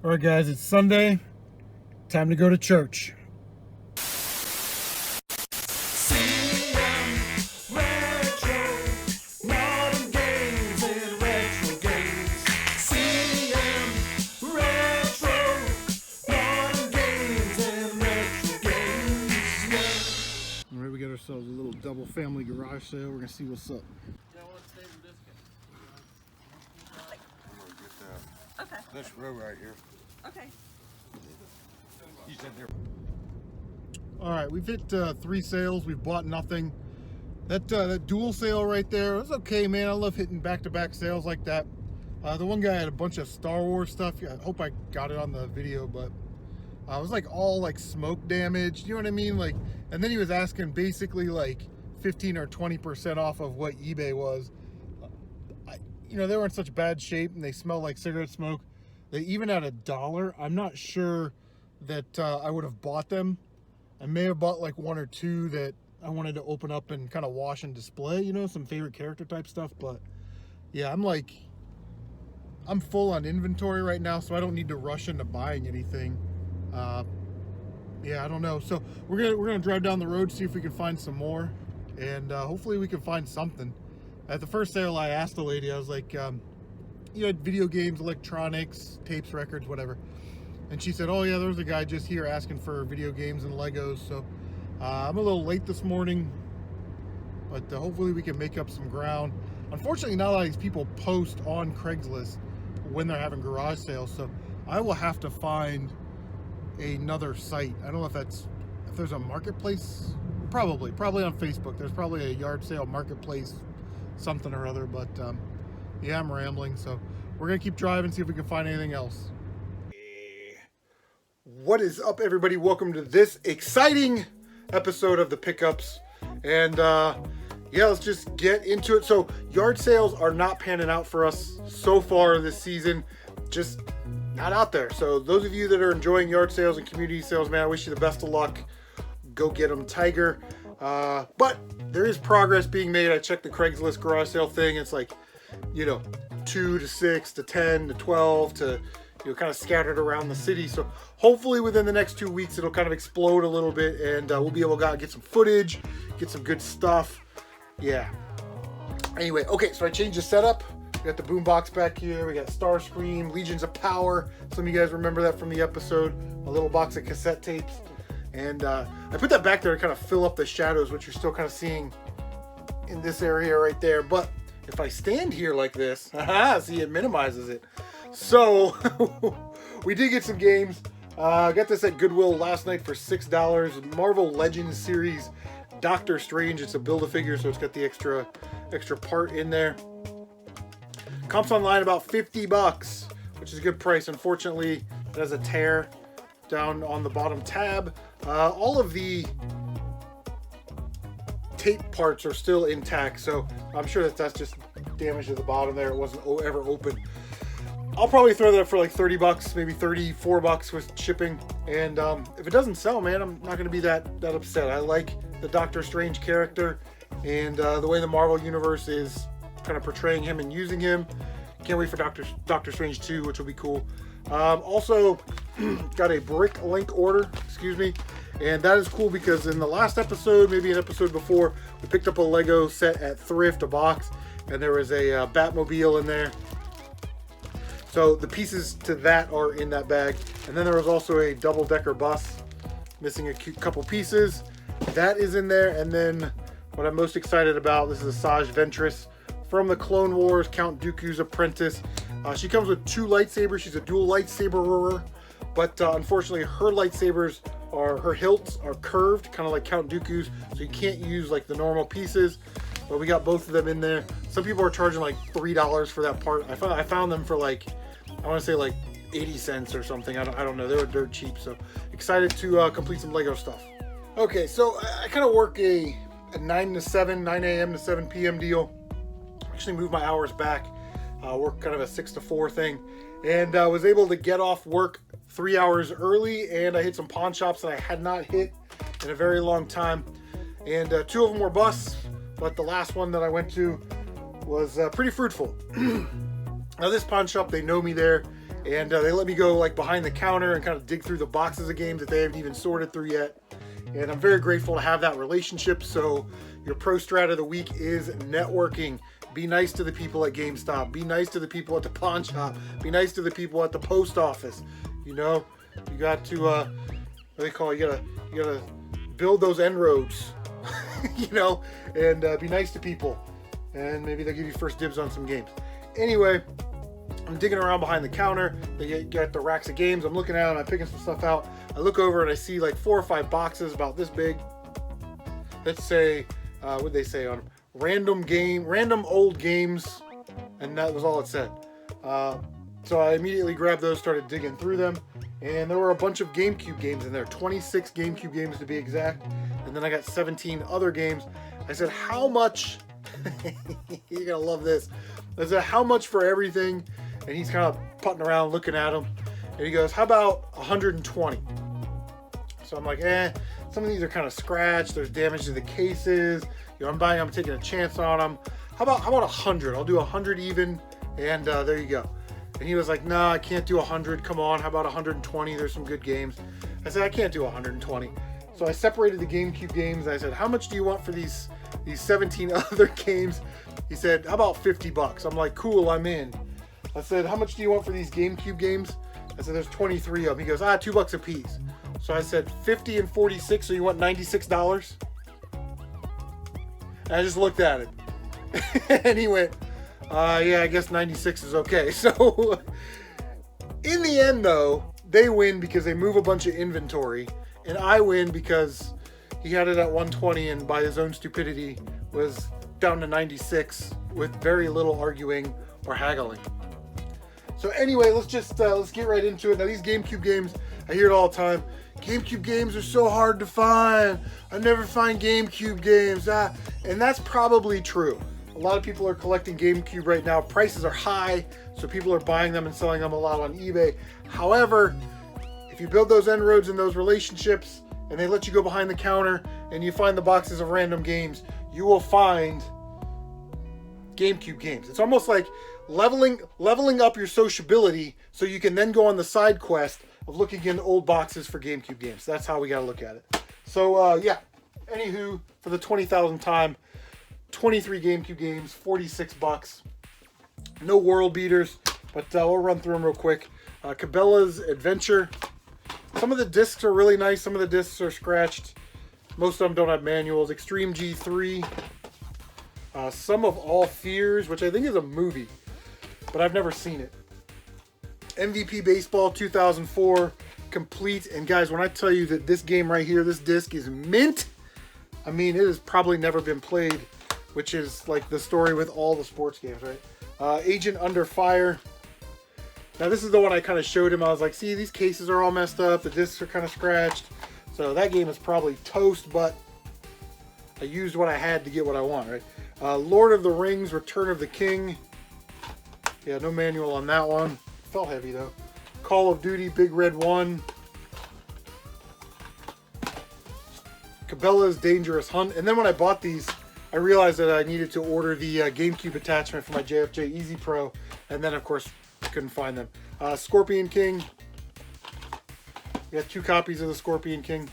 All right, guys, it's Sunday. Time to go to church. All right, we got ourselves a little double family garage sale. We're gonna see what's up. Okay. This row right here. Okay. He's in there. All right, we've hit 3 sales. We've bought nothing. That dual sale right there, it was okay, man. I love hitting back-to-back sales like that. The one guy had a bunch of Star Wars stuff. I hope I got it on the video, but it was like all like smoke damage. You know what I mean? Like, and then he was asking basically like 15 or 20% off of what eBay was. You know, they were in such bad shape and they smell like cigarette smoke. They even at $1. I'm not sure that I would have bought them. I may have bought like 1 or 2 that I wanted to open up and kind of wash and display, you know, some favorite character type stuff. But yeah, I'm full on inventory right now, so I don't need to rush into buying anything. Yeah, I don't know. So we're gonna drive down the road, see if we can find some more, and hopefully we can find something. At the first sale, I asked the lady, I was like, you had video games, electronics, tapes, records, whatever. And she said, oh yeah, there's a guy just here asking for video games and Legos. So I'm a little late this morning, but hopefully we can make up some ground. Unfortunately, not a lot of these people post on Craigslist when they're having garage sales. So I will have to find another site. I don't know if there's a marketplace, probably on Facebook. There's probably a yard sale marketplace, something or other, but yeah, I'm rambling, so we're gonna keep driving, see if we can find anything else. What is up, everybody? Welcome to this exciting episode of the Pickups, and yeah, let's just get into it. So yard sales are not panning out for us so far this season, just not out there. So those of you that are enjoying yard sales and community sales, man, I wish you the best of luck. Go get them, Tiger. But there is progress being made. I checked the Craigslist garage sale thing. It's like, you know, 2 to 6 to 10 to 12 to, you know, kind of scattered around the city. So hopefully within the next 2 weeks, it'll kind of explode a little bit, and we'll be able to get some footage, get some good stuff. Yeah. Anyway, okay, so I changed the setup. We got the boombox back here. We got Starscream, Legions of Power. Some of you guys remember that from the episode. A little box of cassette tapes. And I put that back there to kind of fill up the shadows, which you're still kind of seeing in this area right there. But if I stand here like this, see, it minimizes it. So we did get some games. I got this at Goodwill last night for $6. Marvel Legends series, Doctor Strange. It's a Build-A-Figure, so it's got the extra part in there. Comps online about $50, which is a good price. Unfortunately, it has a tear down on the bottom tab. All of the tape parts are still intact, so I'm sure that's just damage to the bottom there. It wasn't ever open. I'll probably throw that up for like $30, maybe $34 with shipping. And if it doesn't sell, man, I'm not going to be that upset. I like the Doctor Strange character and the way the Marvel Universe is kind of portraying him and using him. Can't wait for Doctor Strange 2, which will be cool. Also got a Brick Link order, and that is cool because in the last episode, maybe an episode before, we picked up a Lego set at Thrift, a box, and there was a Batmobile in there. So the pieces to that are in that bag. And then there was also a double-decker bus, missing a couple pieces. That is in there. And then what I'm most excited about, this is a Asajj Ventress from the Clone Wars, Count Dooku's apprentice. She comes with 2 lightsabers. She's a dual lightsaberer, but unfortunately her lightsabers her hilts are curved, kind of like Count Dooku's, so you can't use like the normal pieces. But we got both of them in there. Some people are charging like $3 for that part. I found them for like, I want to say like 80 cents or something. I don't know. They were dirt cheap. So excited to complete some Lego stuff. Okay, so I kind of work a 9 a.m. to 7 p.m. deal. Actually moved my hours back. Work kind of a 6 to 4 thing, and I was able to get off work 3 hours early, and I hit some pawn shops that I had not hit in a very long time, and 2 of them were busts, but the last one that I went to was pretty fruitful. Now this pawn shop, they know me there, And they let me go like behind the counter and kind of dig through the boxes of games that they haven't even sorted through yet. And I'm very grateful to have that relationship. So your pro strat of the week is networking. Be nice to the people at GameStop. Be nice to the people at the pawn shop. Be nice to the people at the post office. You know, you got to what do they call it? You gotta build those inroads. You know, and be nice to people. And maybe they'll give you first dibs on some games. Anyway, I'm digging around behind the counter. They got the racks of games. I'm looking at them. I'm picking some stuff out. I look over and I see like 4 or 5 boxes about this big. Let's say, what did they say on them? Random old games. And that was all it said. So I immediately grabbed those, started digging through them. And there were a bunch of GameCube games in there. 26 GameCube games to be exact. And then I got 17 other games. I said, how much? You're going to love this. I said, how much for everything? And he's kind of putting around looking at them. And he goes, how about 120? So I'm like, some of these are kind of scratched. There's damage to the cases. You know, I'm taking a chance on them. How about 100? I'll do 100 even. And there you go. And he was like, nah, I can't do 100. Come on, how about 120? There's some good games. I said, I can't do 120. So I separated the GameCube games. I said, how much do you want for these 17 other games? He said, how about 50 bucks? I'm like, cool, I'm in. I said, how much do you want for these GameCube games? I said, there's 23 of them. He goes, $2 a piece. So I said, 50 and 46, so you want $96? And I just looked at him. And he went, yeah, I guess 96 is okay. So in the end, though, they win because they move a bunch of inventory. And I win because he had it at 120 and by his own stupidity was down to 96 with very little arguing or haggling. So anyway, let's get right into it. Now these GameCube games, I hear it all the time. GameCube games are so hard to find. I never find GameCube games. And that's probably true. A lot of people are collecting GameCube right now. Prices are high, so people are buying them and selling them a lot on eBay. However, if you build those inroads and those relationships, and they let you go behind the counter, and you find the boxes of random games, you will find GameCube games. It's almost like leveling up your sociability so you can then go on the side quest of looking in old boxes for GameCube games. That's how we got to look at it. So, yeah. Anywho, for the 20,000th time, 23 GameCube games, 46 bucks. No world beaters, but we'll run through them real quick. Cabela's Adventure. Some of the discs are really nice. Some of the discs are scratched. Most of them don't have manuals. Extreme G3. Some of All Fears, which I think is a movie, but I've never seen it. MVP Baseball 2004, complete. And guys, when I tell you that this game right here, this disc is mint, I mean, it has probably never been played, which is like the story with all the sports games, right? Agent Under Fire. Now this is the one I kind of showed him. I was like, see, these cases are all messed up. The discs are kind of scratched. So that game is probably toast, but I used what I had to get what I want, right? Lord of the Rings, Return of the King. Yeah, no manual on that one. Felt heavy though. Call of Duty, Big Red 1. Cabela's Dangerous Hunt. And then when I bought these, I realized that I needed to order the GameCube attachment for my JFJ Easy Pro. And then, of course, I couldn't find them. Scorpion King. We got 2 copies of the Scorpion King.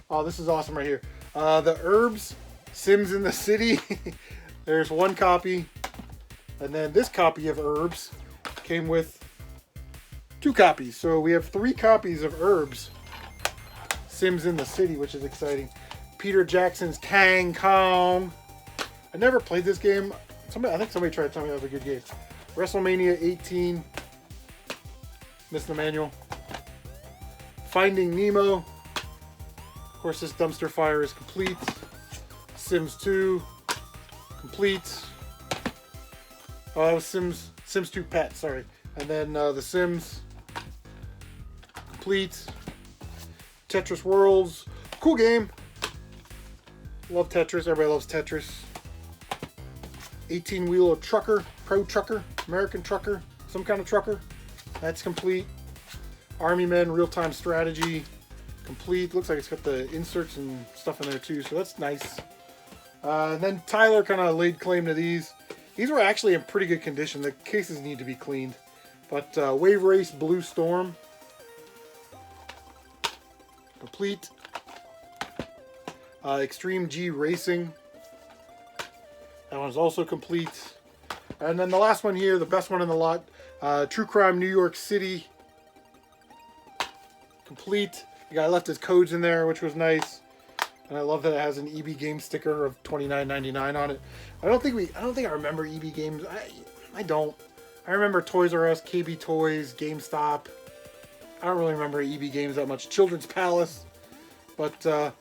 Oh, this is awesome right here. The Herbs, Sims in the City. There's 1 copy. And then this copy of Herbs came with 2 copies. So we have 3 copies of Herbs, Sims in the City, which is exciting. Peter Jackson's Kang Kong. I never played this game. I think somebody tried to tell me that was a good game. WrestleMania 18. Missed the manual. Finding Nemo. Of course, this dumpster fire is complete. Sims 2. Complete. Oh, that was Sims 2 Pet, sorry. And then The Sims. Complete. Tetris Worlds. Cool game. Love Tetris. Everybody loves Tetris. 18-wheeler trucker. Pro trucker. American trucker. Some kind of trucker. That's complete. Army Men Real-Time Strategy. Complete. Looks like it's got the inserts and stuff in there too, so that's nice. And then Tyler kind of laid claim to these. These were actually in pretty good condition. The cases need to be cleaned. But Wave Race Blue Storm. Complete. Extreme G Racing. That one's also complete. And then the last one here, the best one in the lot, True Crime New York City. Complete. The guy left his codes in there, which was nice. And I love that it has an EB Games sticker of $29.99 on it. I don't think I remember EB Games. I don't. I remember Toys R Us, KB Toys, GameStop. I don't really remember EB Games that much. Children's Palace. But,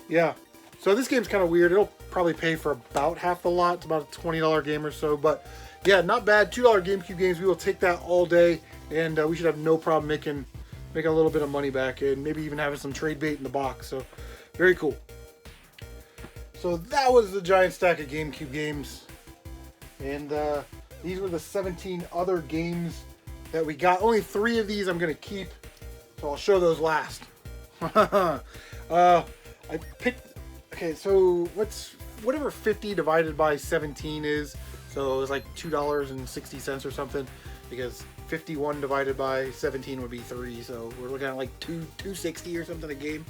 yeah. So this game's kind of weird. It'll probably pay for about half the lot. It's about a $20 game or so. But, yeah, not bad. $2 GameCube games. We will take that all day. And we should have no problem making a little bit of money back. And maybe even having some trade bait in the box. So, very cool. So that was the giant stack of GameCube games. And these were the 17 other games that we got. Only 3 of these I'm going to keep. So I'll show those last. I picked, okay, so whatever 50 divided by 17 is, so it was like $2.60 or something, because 51 divided by 17 would be 3, so we're looking at like $2.60 or something a game.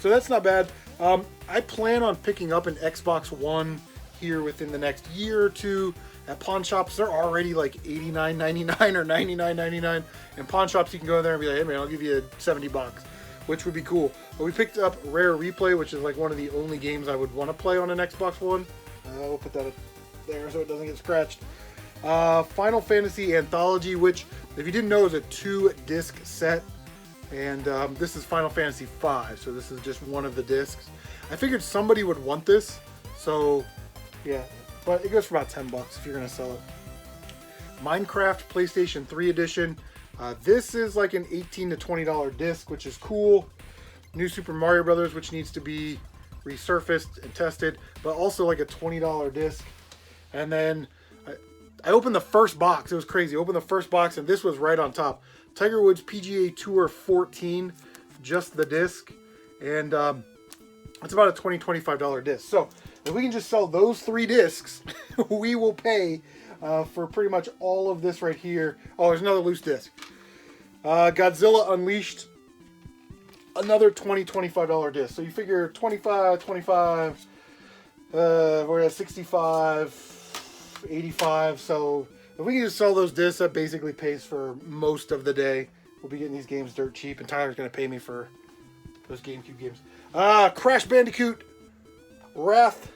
So that's not bad. I plan on picking up an Xbox One here within the next year or two. At pawn shops, they're already like $89.99 or $99.99. And pawn shops, you can go in there and be like, hey man, I'll give you $70, which would be cool. But we picked up Rare Replay, which is like one of the only games I would want to play on an Xbox One. We'll put that up there so it doesn't get scratched. Final Fantasy Anthology, which, if you didn't know, is a 2-disc set. And this is Final Fantasy V, so this is just one of the discs. I figured somebody would want this, so yeah. But it goes for about $10 if you're going to sell it. Minecraft PlayStation 3 Edition. This is like an $18 to $20 disc, which is cool. New Super Mario Brothers, which needs to be resurfaced and tested, but also like a $20 disc. And then I opened the first box. It was crazy. I opened the first box, and this was right on top. Tiger Woods PGA Tour 14, just the disc. And it's about a $20, $25 disc. So if we can just sell those 3 discs, we will pay for pretty much all of this right here. Oh, there's another loose disc. Godzilla Unleashed, another $20, $25 disc. So you figure 25, 25, we're at 65, 85. So if we can just sell those discs, that basically pays for most of the day. We'll be getting these games dirt cheap, and Tyler's going to pay me for those GameCube games. Crash Bandicoot, Wrath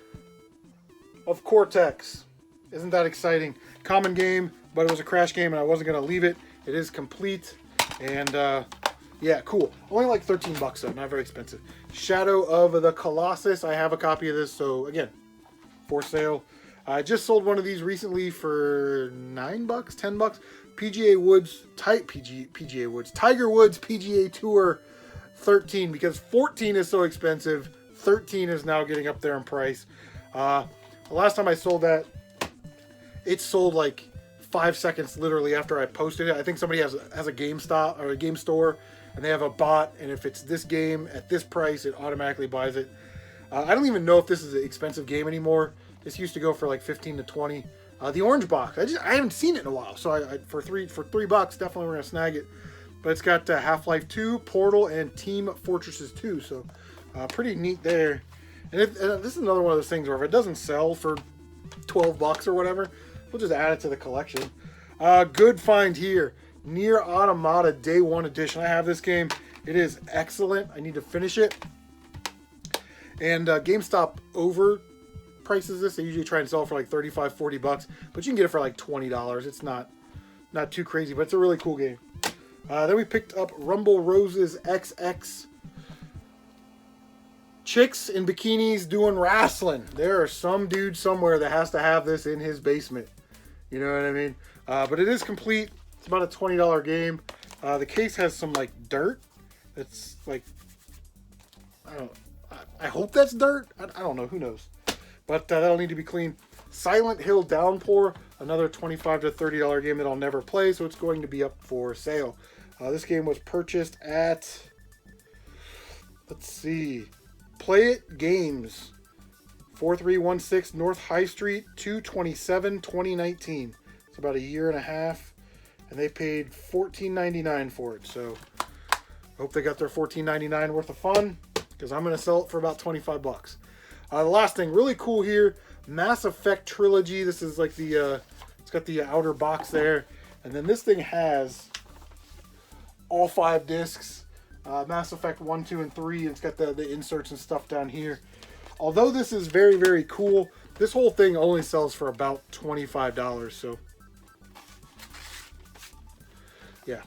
of Cortex. Isn't that exciting? Common game, but it was a Crash game, and I wasn't going to leave it. It is complete, and yeah, cool. Only like $13 though, not very expensive. Shadow of the Colossus. I have a copy of this, so again, for sale. I just sold one of these recently for $9, $10. PGA Woods, PGA Woods, Tiger Woods PGA Tour 13, because 14 is so expensive. 13 is now getting up there in price. The last time I sold that, it sold like 5 seconds literally after I posted it. I think somebody has a GameStop or a game store, and they have a bot, and if it's this game at this price, it automatically buys it. I don't even know if this is an expensive game anymore. This used to go for like 15 to 20. The orange box, I haven't seen it in a while, so for $3, definitely we're gonna snag it. But it's got Half-Life 2, Portal, and Team Fortresses 2, so pretty neat there. And this is another one of those things where if it doesn't sell for $12 or whatever, we'll just add it to the collection. Good find here, Nier Automata Day 1 Edition. I have this game. It is excellent. I need to finish it. And GameStop overprices this. They usually try and sell it for like $35, $40, but you can get it for like $20. It's not too crazy, but it's a really cool game. Then we picked up Rumble Roses XX. Chicks in bikinis doing wrestling. There are some dude somewhere that has to have this in his basement. You know what I mean? But it is complete. It's about a $20 game. The case has some like dirt. It's like, I hope that's dirt. I don't know. Who knows? But that'll need to be cleaned. Silent Hill Downpour, another $25 to $30 game that I'll never play, so it's going to be up for sale. This game was purchased at, let's see, Play It Games, 4316 North High Street, 2/27/2019. It's about a year and a half. and they paid $14.99 for it. So I hope they got their $14.99 worth of fun, because I'm going to sell it for about 25 bucks. The last thing, really cool here, Mass Effect Trilogy. This is like the, it's got the outer box there. And then this thing has all 5 discs, Mass Effect 1, 2, and 3. It's got the inserts and stuff down here. Although this is very, very cool, this whole thing only sells for about $25. So, yeah.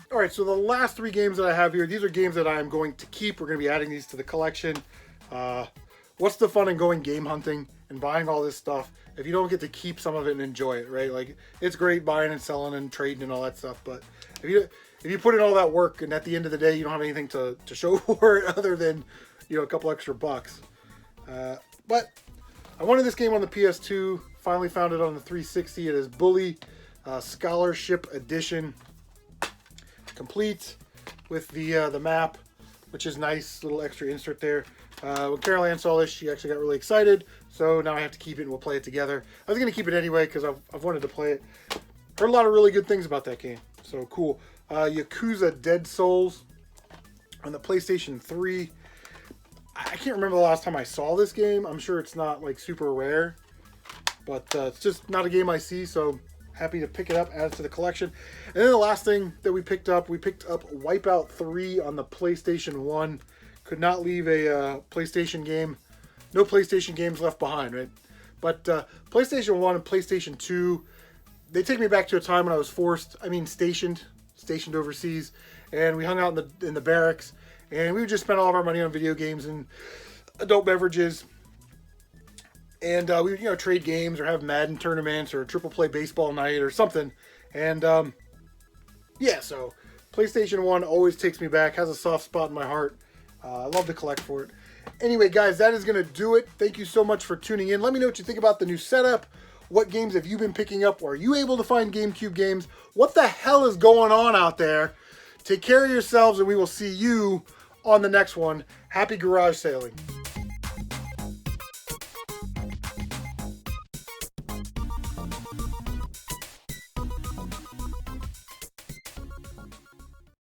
All right, so the last 3 games that I have here, these are games that I am going to keep. We're going to be adding these to the collection. What's the fun in going game hunting and buying all this stuff if you don't get to keep some of it and enjoy it, right? Like, it's great buying and selling and trading and all that stuff, but if you put in all that work and at the end of the day you don't have anything to show for it other than, you know, a couple extra bucks. But I wanted this game on the PS2, finally found it on the 360. It is Bully Scholarship Edition, complete with the map, which is nice, little extra insert there. When Carol Ann saw this, she actually got really excited, so now I have to keep it and we'll play it together. I was going to keep it anyway because I've wanted to play it. Heard a lot of really good things about that game, so cool. Yakuza Dead Souls on the PlayStation 3. I can't remember the last time I saw this game. I'm sure it's not like super rare, but it's just not a game I see, so happy to pick it up, add it to the collection. And then the last thing that we picked up Wipeout 3 on the PlayStation 1. Could not leave a PlayStation game. No PlayStation games left behind, right? But PlayStation 1 and PlayStation 2, they take me back to a time when I was stationed overseas, and we hung out in the barracks, and we would just spend all of our money on video games and adult beverages. And we would, you know, trade games or have Madden tournaments or triple play baseball night or something. And yeah, so PlayStation 1 always takes me back, has a soft spot in my heart. I love to collect for it. Anyway, guys, that is going to do it. Thank you so much for tuning in. Let me know what you think about the new setup. What games have you been picking up? Are you able to find GameCube games? What the hell is going on out there? Take care of yourselves, and we will see you on the next one. Happy garage sailing.